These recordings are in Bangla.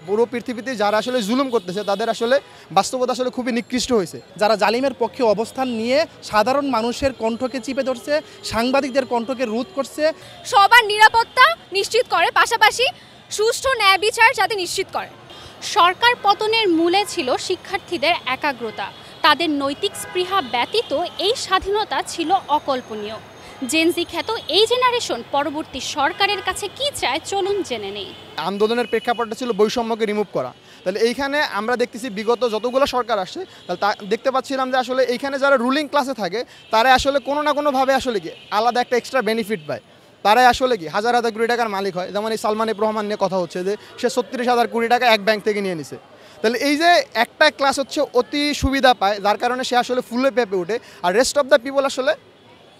পুরো পৃথিবীতে যারা আসলে জুলুম করতেছে তাদের আসলে বাস্তবতা আসলে খুবই নিকৃষ্ট হয়েছে। যারা জালিমের পক্ষে অবস্থান নিয়ে সাধারণ মানুষের কণ্ঠকে চিপে ধরছে, সাংবাদিকদের কণ্ঠকে রোধ করছে, সবার নিরাপত্তা নিশ্চিত করে, পাশাপাশি সুষ্ঠু ন্যায় বিচার যাতে নিশ্চিত করে। সরকার পতনের মূলে ছিল শিক্ষার্থীদের একাগ্রতা, তাদের নৈতিক স্পৃহা ব্যতীত এই স্বাধীনতা ছিল অকল্পনীয়। জেনজি খ্যাত এই জেনারেশন পরবর্তী সরকারের কাছে কি চায় চলুন জেনে নেই। আন্দোলনের প্রেক্ষাপটটা ছিল বৈষম্যকে রিমুভ করা। তাহলে এইখানে আমরা দেখতেছি বিগত যতগুলো সরকার আসছে তাহলে দেখতে পাচ্ছিলাম যে আসলে এইখানে যারা রুলিং ক্লাসে থাকে তারা আসলে কোনো না কোনোভাবে আসলে কি আলাদা একটা এক্সট্রা বেনিফিট পায়। তারাই আসলে কি হাজার হাজার কোটি টাকার মালিক হয়। যেমন এই সালমান এফ রহমান নিয়ে কথা হচ্ছে যে সে 36,000 কোটি টাকা এক ব্যাংক থেকে নিয়ে নিছে। তাহলে এই যে একটা ক্লাস হচ্ছে অতি সুবিধা পায়, যার কারণে সে আসলে ফুলে পেঁপে ওঠে, আর রেস্ট অফ দ্য পিপল আসলে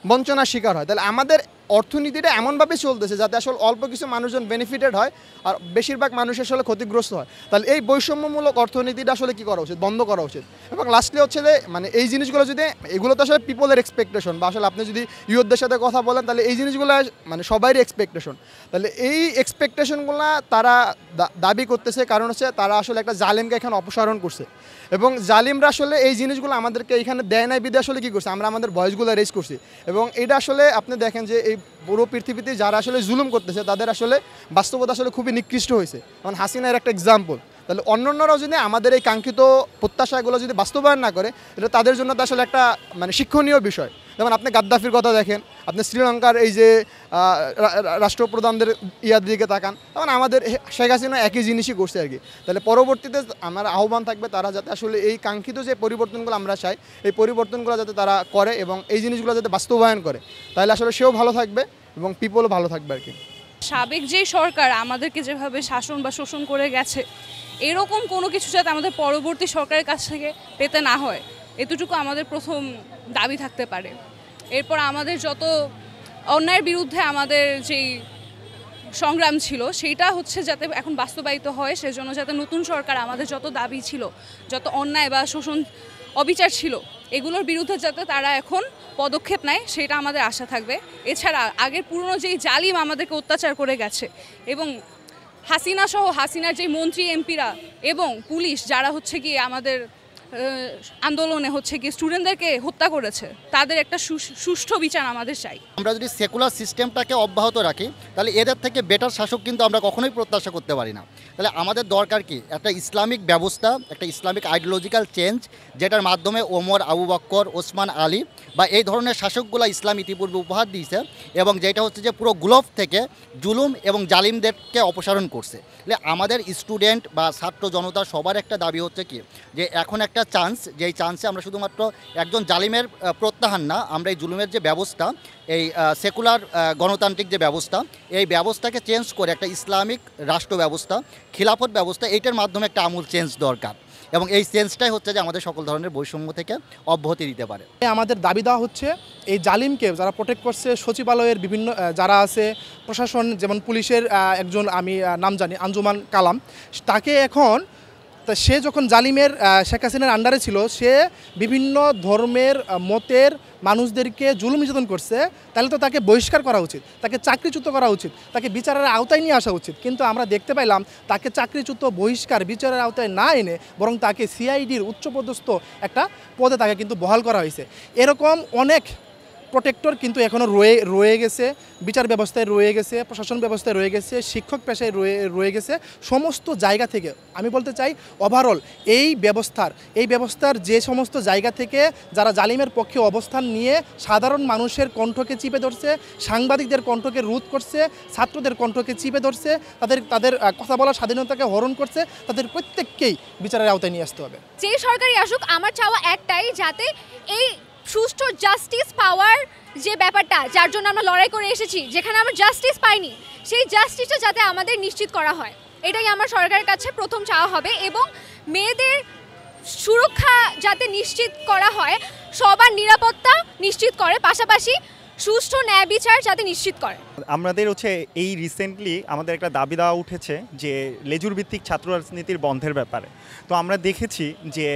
বঞ্চনার শিকার হয়। তাহলে আমাদের অর্থনীতিটা এমনভাবে চলতেছে যাতে আসলে অল্প কিছু মানুষজন বেনিফিটেড হয় আর বেশিরভাগ মানুষ আসলে ক্ষতিগ্রস্ত হয়। তাহলে এই বৈষম্যমূলক অর্থনীতিটা আসলে কী করা উচিত, বন্ধ করা উচিত। এবং লাস্টলি হচ্ছে যে মানে এই জিনিসগুলো যদি এগুলো তো আসলে পিপলের এক্সপেকটেশন, বা আসলে আপনি যদি ইউথদের সাথে কথা বলেন তাহলে এই জিনিসগুলো মানে সবারই এক্সপেকটেশন। তাহলে এই এক্সপেকটেশনগুলো তারা দাবি করতেছে, কারণ হচ্ছে তারা আসলে একটা জালিমকে এখানে অপসারণ করছে, এবং জালিমরা আসলে এই জিনিসগুলো আমাদেরকে এখানে দেয় নাই বিদে আসলে কী করছে, আমরা আমাদের ভয়েসগুলো রেজ করছি। এবং এটা আসলে আপনি দেখেন যে এই পুরো পৃথিবীতে যারা আসলে জুলুম করতেছে তাদের আসলে বাস্তবতা আসলে খুবই নিকৃষ্ট হয়েছে। কারণ হাসিনার একটা এক্সাম্পল। তাহলে অন্যান্যরাও যদি আমাদের এই কাঙ্ক্ষিত প্রত্যাশাগুলো যদি বাস্তবায়ন না করে, এটা তাদের জন্য তো আসলে একটা মানে শিক্ষণীয় বিষয়। যেমন আপনি গাদ্দাফির কথা দেখেন, আপনি শ্রীলঙ্কার এই যে রাষ্ট্রপ্রধানদের ইয়ার দিকে তাকান, তখন আমাদের শেখ হাসিনা একই জিনিসই করছে আর কি। তাহলে পরবর্তীতে আমার আহ্বান থাকবে তারা যাতে আসলে এই কাঙ্ক্ষিত যে পরিবর্তনগুলো আমরা চাই, এই পরিবর্তনগুলো যাতে তারা করে এবং এই জিনিসগুলো যাতে বাস্তবায়ন করে, তাহলে আসলে সেও ভালো থাকবে এবং পিপলও ভালো থাকবে আর কি। সাবেক যে সরকার আমাদেরকে যেভাবে শাসন বা শোষণ করে গেছে, এরকম কোনো কিছু যাতে আমাদের পরবর্তী সরকারের কাছ থেকে পেতে না হয়, এতটুকু আমাদের প্রথম দাবি থাকতে পারে। এরপর আমাদের যত অন্যায়ের বিরুদ্ধে আমাদের যেই সংগ্রাম ছিল সেইটা হচ্ছে যাতে এখন বাস্তবায়িত হয়, সেজন্য যাতে নতুন সরকার আমাদের যত দাবি ছিল, যত অন্যায় বা শোষণ অবিচার ছিল, এগুলোর বিরুদ্ধে যাতে তারা এখন পদক্ষেপ নেয়, সেটা আমাদের আশা থাকবে। এছাড়া আগের পুরনো যেই জালিম আমাদেরকে অত্যাচার করে গেছে, এবং হাসিনা সহ হাসিনার যে মন্ত্রী এমপিরা এবং পুলিশ যারা হচ্ছে কি আমাদের আন্দোলনে হচ্ছে কি স্টুডেন্টদেরকে হত্যা করেছে, তাদের একটা সুষ্ঠু বিচার আমাদের চাই। আমরা যদি সেকুলার সিস্টেমটাকে অব্যাহত রাখি তাহলে এদের থেকে বেটার শাসক কিন্তু আমরা কখনোই প্রত্যাশা করতে পারি না। তাহলে আমাদের দরকার কি একটা ইসলামিক ব্যবস্থা, একটা ইসলামিক আইডিওলজিক্যাল চেঞ্জ, যেটার মাধ্যমে ওমর, আবু বক্কর, ওসমান আলী বা এই ধরনের শাসকগুলো ইসলাম ইতিপূর্বে উপহার দিয়েছে, এবং যেটা হচ্ছে যে পুরো গ্লোব থেকে জুলুম এবং জালিমদেরকে অপসারণ করছে। তাহলে আমাদের স্টুডেন্ট বা ছাত্র জনতা সবার একটা দাবি হচ্ছে কি, যে এখন একটা চান্স, যেই চান্সে আমরা শুধুমাত্র একজন জালিমের প্রত্যাহার না, আমরা এই জুলুমের যে ব্যবস্থা, এই সেকুলার গণতান্ত্রিক যে ব্যবস্থা, এই ব্যবস্থাকে চেঞ্জ করে একটা ইসলামিক রাষ্ট্র ব্যবস্থা, খিলাফত ব্যবস্থা, এইটার মাধ্যমে একটা আমূল চেঞ্জ দরকার। এবং এই চেঞ্জটাই হচ্ছে যে আমাদের সকল ধরনের বৈষম্য থেকে অব্যাহতি দিতে পারে। আমাদের দাবি দেওয়া হচ্ছে এই জালিমকে যারা প্রোটেক্ট করছে, সচিবালয়ের বিভিন্ন যারা আছে, প্রশাসন, যেমন পুলিশের একজন আমি নাম জানি আঞ্জুমান কালাম, তাকে এখন সে যখন জালিমের শেখ হাসিনার আন্ডারে ছিল, সে বিভিন্ন ধর্মের মতের মানুষদেরকে জুলুম নির্যাতন করছে, তাহলে তো তাকে বহিষ্কার করা উচিত, তাকে চাকরিচ্যুত করা উচিত, তাকে বিচারের আওতায় নিয়ে আসা উচিত। কিন্তু আমরা দেখতে পাইলাম তাকে চাকরিচ্যুত, বহিষ্কার, বিচারের আওতায় না এনে বরং তাকে সিআইডির উচ্চপদস্থ একটা পদে তাকে কিন্তু বহাল করা হয়েছে। এরকম অনেক প্রোটেক্টর কিন্তু এখনও রয়ে গেছে, বিচার ব্যবস্থায় রয়ে গেছে, প্রশাসন ব্যবস্থায় রয়ে গেছে, শিক্ষক পেশায় রয়ে গেছে। সমস্ত জায়গা থেকে আমি বলতে চাই ওভারঅল এই ব্যবস্থার যে সমস্ত জায়গা থেকে যারা জালিমের পক্ষে অবস্থান নিয়ে সাধারণ মানুষের কণ্ঠকে চিপে ধরছে, সাংবাদিকদের কণ্ঠকে রোধ করছে, ছাত্রদের কণ্ঠকে চিপে ধরছে, তাদের কথা বলার স্বাধীনতাকে হরণ করছে, তাদের প্রত্যেককেই বিচারের আওতায় নিয়ে আসতে হবে। যে সরকারই আসুক, আমার চাওয়া একটাই, যাতে এই সুষ্ঠু জাস্টিস পাওয়ার যে ব্যাপারটা, যার জন্য আমরা লড়াই করে এসেছি, যেখানে আমরা জাস্টিস পাইনি, সেই জাস্টিসটা যাতে আমাদের নিশ্চিত করা হয়, এটাই আমার সরকারের কাছে প্রথম চাওয়া হবে। এবং মেয়েদের সুরক্ষা যাতে নিশ্চিত করা হয়, সবার নিরাপত্তা নিশ্চিত করে, পাশাপাশি সুষ্ঠু ন্যায় বিচার যাতে নিশ্চিত করে। আমাদের হচ্ছে এই রিসেন্টলি আমাদের একটা দাবি দেওয়া উঠেছে যে লেজুর ভিত্তিক ছাত্র রাজনীতির বন্ধের ব্যাপারে। তো আমরা দেখেছি যে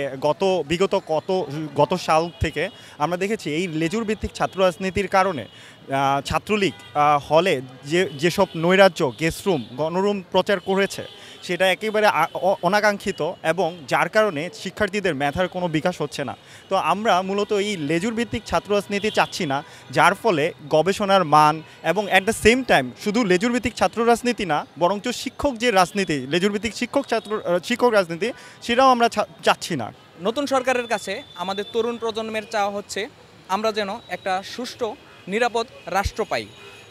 গত সাল থেকে আমরা দেখেছি এই লেজুর ভিত্তিক ছাত্র রাজনীতির কারণে ছাত্রলীগ হলে যেসব নৈরাজ্য, গেস্টরুম, গণরুম প্রচার করেছে, সেটা একেবারে অনাকাঙ্ক্ষিত, এবং যার কারণে শিক্ষার্থীদের মেধার কোনো বিকাশ হচ্ছে না। তো আমরা মূলত এই লেজুর ভিত্তিক ছাত্র রাজনীতি চাচ্ছি না, যার ফলে গবেষণার মান এবং অ্যাট দ্য সেম টাইম শুধু লেজুর ভিত্তিক ছাত্র রাজনীতি না, বরঞ্চ শিক্ষক যে রাজনীতি, লেজুর ভিত্তিক শিক্ষক রাজনীতি, সেটাও আমরা চাচ্ছি না। নতুন সরকারের কাছে আমাদের তরুণ প্রজন্মের চাওয়া হচ্ছে আমরা যেন একটা সুষ্ঠু নিরাপদ রাষ্ট্র পাই,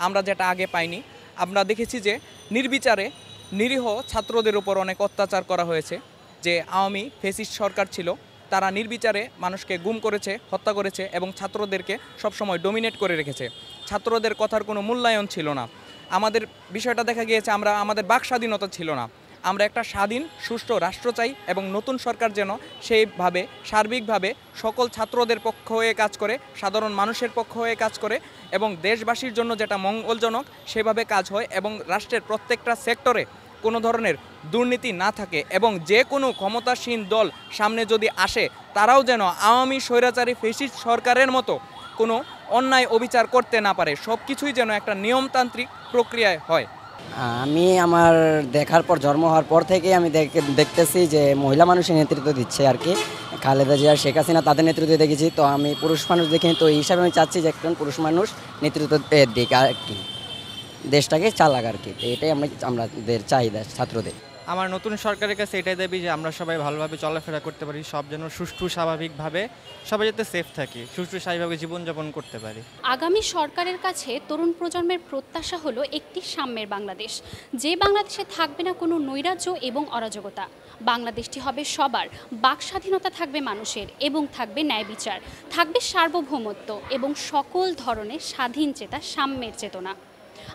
আমরা যেটা আগে পাইনি। আমরা দেখেছি যে নির্বিচারে নিরীহ ছাত্রদের উপর অনেক অত্যাচার করা হয়েছে। যে আওয়ামী ফ্যাসিস্ট সরকার ছিল, তারা নির্বিচারে মানুষকে গুম করেছে, হত্যা করেছে এবং ছাত্রদেরকে সবসময় ডমিনেট করে রেখেছে। ছাত্রদের কথার কোনো মূল্যায়ন ছিল না। আমাদের বিষয়টা দেখা গিয়েছে আমাদের বাক স্বাধীনতা ছিল না। আমরা একটা স্বাধীন সুষ্ঠু রাষ্ট্র চাই, এবং নতুন সরকার যেন সেইভাবে সার্বিকভাবে সকল ছাত্রদের পক্ষ হয়ে কাজ করে, সাধারণ মানুষের পক্ষ হয়ে কাজ করে, এবং দেশবাসীর জন্য যেটা মঙ্গলজনক সেভাবে কাজ হয়, এবং রাষ্ট্রের প্রত্যেকটা সেক্টরে কোনো ধরনের দুর্নীতি না থাকে, এবং যে কোনো ক্ষমতাসীন দল সামনে যদি আসে তারাও যেন আওয়ামী স্বৈরাচারী ফ্যাসিস্ট সরকারের মতো কোনো অন্যায় অবিচার করতে না পারে। সব কিছুই যেন একটা নিয়মতান্ত্রিক প্রক্রিয়ায় হয়। আমি আমার দেখার পর, জন্ম হওয়ার পর থেকে আমি দেখতেছি যে মহিলা মানুষের নেতৃত্ব দিচ্ছে আর কি। খালেদা জিয়া, শেখ হাসিনা তাদের নেতৃত্ব দেখেছি, তো আমি পুরুষ মানুষ দেখিনি। তো এই হিসাবে আমি চাচ্ছি যে একজন পুরুষ মানুষ নেতৃত্ব দিক আর কি, দেশটাকে চালাক আর কি। তো এটাই আমাদের চাহিদা ছাত্রদের। আমার নতুন সরকারের কাছে এটাই দাবি যে আমরা সবাই ভালোভাবে চলাফেরা করতে পারি, সব যেন সুষ্ঠু স্বাভাবিকভাবে সবাই যাতে সেফ থাকি, সুষ্ঠু স্বাভাবিকভাবে জীবনযাপন করতে পারি। আগামী সরকারের কাছে তরুণ প্রজন্মের প্রত্যাশা হলো একটি সাম্যের বাংলাদেশ, যে বাংলাদেশে থাকবে না কোনো নৈরাজ্য এবং অরাজকতা। বাংলাদেশটি হবে সবার, বাক স্বাধীনতা থাকবে মানুষের, এবং থাকবে ন্যায় বিচার, থাকবে সার্বভৌমত্ব এবং সকল ধরনের স্বাধীন চেতা, সাম্যের চেতনা।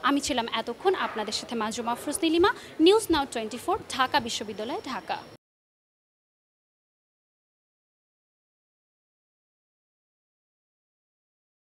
আমি ছিলাম এতক্ষণ আপনাদের সাথে মাজরুমা আফরোজ নীলিমা, নিউজ নাও 24, ঢাকা বিশ্ববিদ্যালয়, ঢাকা।